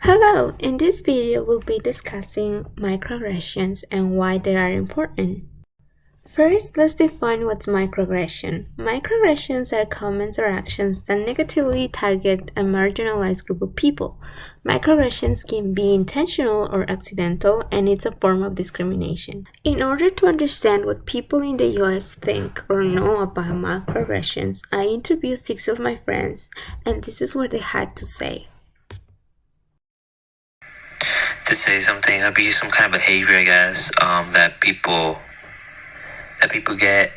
Hello, in this video we'll be discussing microaggressions and why they are important. First, let's define what's microaggression. Microaggressions are comments or actions that negatively target a marginalized group of people. Microaggressions can be intentional or accidental, and it's a form of discrimination. In order to understand what people in the US think or know about microaggressions, I interviewed 6 of my friends, and this is what they had to say. To say something, it'd be some kind of behavior, I guess, that people get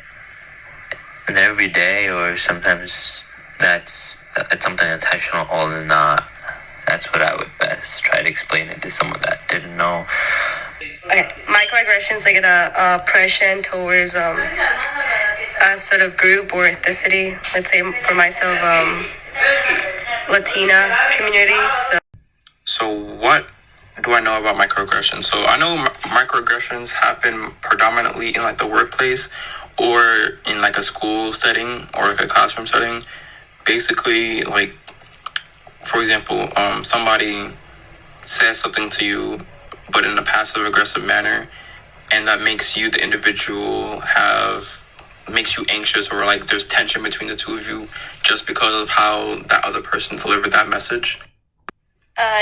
in their everyday, or sometimes it's something intentional or not. That's what I would best try to explain it to someone that didn't know. Okay. Microaggressions like an oppression towards a sort of group or ethnicity. Let's say for myself, Latina community. So what do I know about microaggressions? So I know microaggressions happen predominantly in like the workplace or in like a school setting or like a classroom setting. Basically, like, for example, somebody says something to you, but in a passive aggressive manner, and that makes you, the individual, makes you anxious, or like there's tension between the two of you just because of how that other person delivered that message.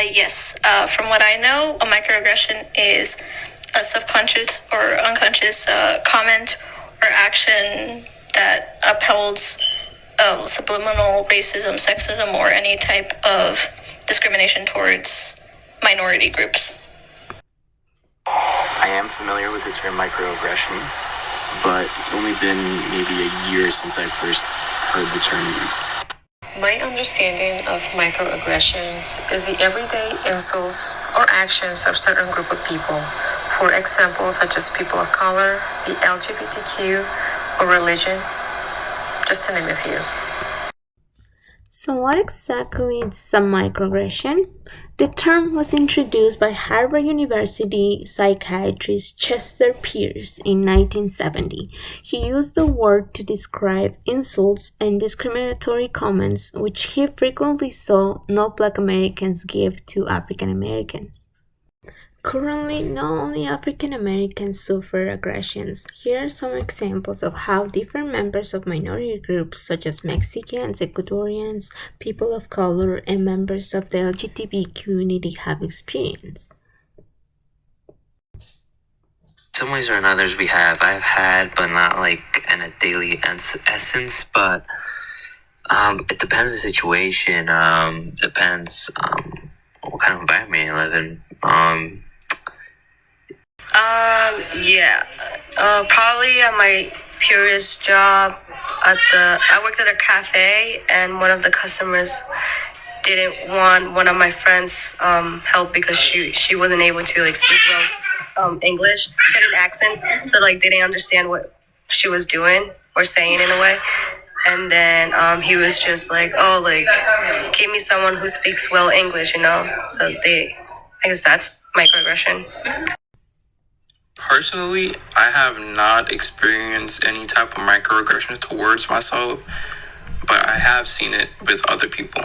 Yes. From what I know, a microaggression is a subconscious or unconscious comment or action that upholds subliminal racism, sexism, or any type of discrimination towards minority groups. I am familiar with the term microaggression, but it's only been maybe a year since I first heard the term used. My understanding of microaggressions is the everyday insults or actions of certain group of people, for example, such as people of color, the LGBTQ, or religion, just to name a few. So what exactly is a microaggression? The term was introduced by Harvard University psychiatrist Chester Pierce in 1970. He used the word to describe insults and discriminatory comments which he frequently saw non-Black Americans give to African Americans. Currently, not only African Americans suffer aggressions. Here are some examples of how different members of minority groups such as Mexicans, Ecuadorians, people of color, and members of the LGBT community have experienced. Some ways or another I've had, but not like in a daily essence, but it depends the situation, depends what kind of environment you live in. Probably at my previous job I worked at a cafe, and one of the customers didn't want one of my friends help because she wasn't able to like speak well English. She had an accent, so like didn't understand what she was doing or saying in a way. And then he was just like, oh, like, give me someone who speaks well English, you know? So I guess that's microaggression. Personally, I have not experienced any type of microaggressions towards myself, but I have seen it with other people.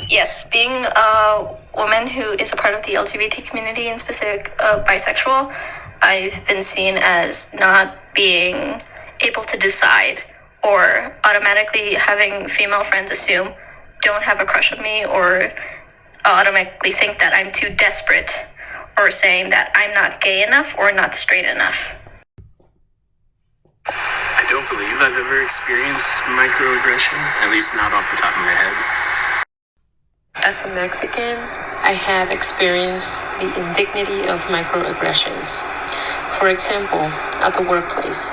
Yes, being a woman who is a part of the LGBT community, in specific bisexual, I've been seen as not being able to decide, or automatically having female friends assume don't have a crush on me, or automatically think that I'm too desperate, or saying that I'm not gay enough or not straight enough. I don't believe I've ever experienced microaggression, at least not off the top of my head. As a Mexican, I have experienced the indignity of microaggressions. For example, at the workplace,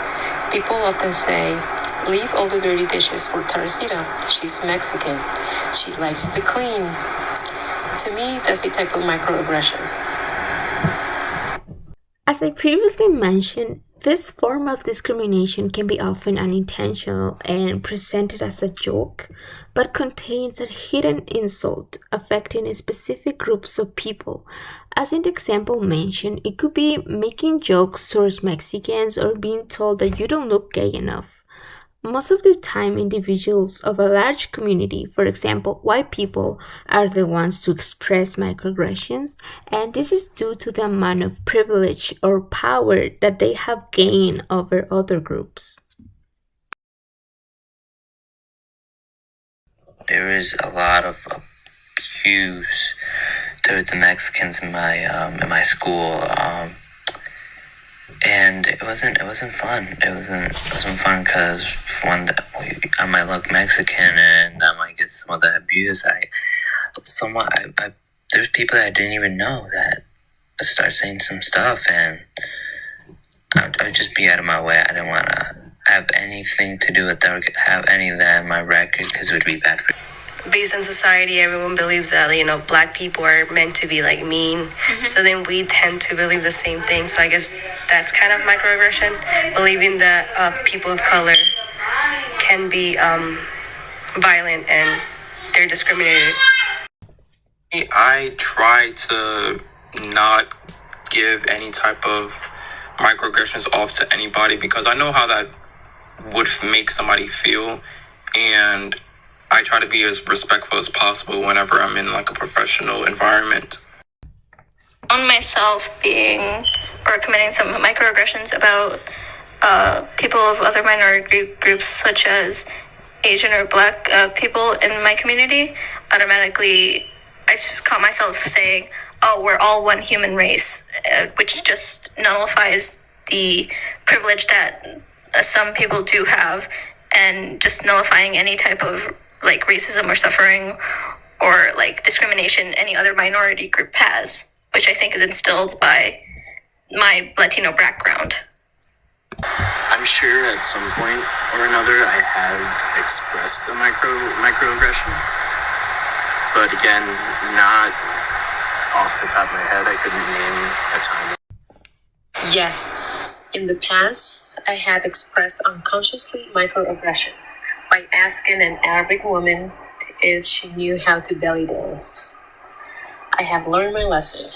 people often say, leave all the dirty dishes for Tarzita. She's Mexican. She likes to clean. To me, that's a type of microaggression. As I previously mentioned, this form of discrimination can be often unintentional and presented as a joke, but contains a hidden insult affecting specific groups of people. As in the example mentioned, it could be making jokes towards Mexicans or being told that you don't look gay enough. Most of the time, individuals of a large community, for example, white people, are the ones to express microaggressions, and this is due to the amount of privilege or power that they have gained over other groups. There is a lot of abuse towards the Mexicans in my school, and it wasn't fun. It wasn't fun because one, I might look Mexican and I might get some of the abuse. There's people that I didn't even know that start saying some stuff, and I'd just be out of my way. I didn't want to have anything to do with that or have any of that in my record because it would be bad for me. Based on society, everyone believes that, black people are meant to be like mean. So then we tend to believe the same thing. So I guess that's kind of microaggression, believing that people of color can be violent and they're discriminated. I try to not give any type of microaggressions off to anybody because I know how that would make somebody feel, and I try to be as respectful as possible whenever I'm in like a professional environment. On myself being or committing some microaggressions about people of other minority groups such as Asian or Black people in my community, automatically I caught myself saying, oh, we're all one human race, which just nullifies the privilege that some people do have, and just nullifying any type of like racism or suffering or like discrimination any other minority group has, which I think is instilled by my Latino background. I'm sure at some point or another I have expressed a microaggression, but again, not off the top of my head. I couldn't name a time. Yes, in the past, I have expressed unconsciously microaggressions by asking an Arabic woman if she knew how to belly dance. I have learned my lesson.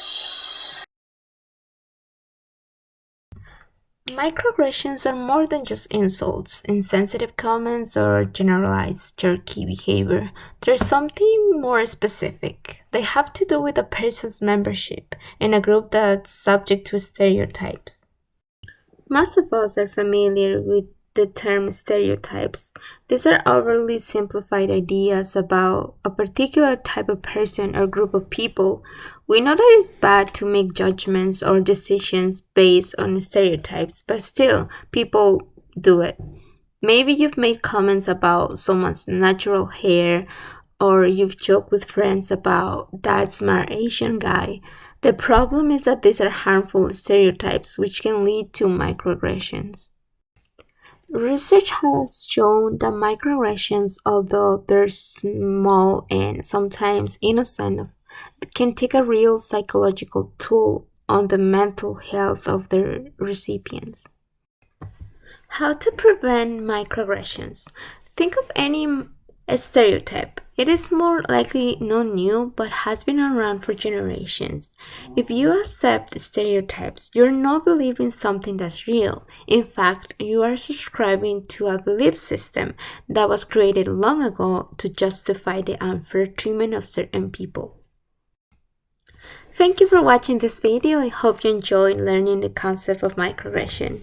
Microaggressions are more than just insults, insensitive comments, or generalized jerky behavior. There's something more specific. They have to do with a person's membership in a group that's subject to stereotypes. Most of us are familiar with the term stereotypes. These are overly simplified ideas about a particular type of person or group of people. We know that it's bad to make judgments or decisions based on stereotypes, but still, people do it. Maybe you've made comments about someone's natural hair, or you've joked with friends about that smart Asian guy. The problem is that these are harmful stereotypes which can lead to microaggressions. Research has shown that microaggressions, although they're small and sometimes innocent, can take a real psychological toll on the mental health of their recipients. How to prevent microaggressions? Think of any stereotype. It is more likely not new but has been around for generations. If you accept stereotypes, you're not believing something that's real. In fact, you are subscribing to a belief system that was created long ago to justify the unfair treatment of certain people. Thank you for watching this video. I hope you enjoyed learning the concept of microaggression.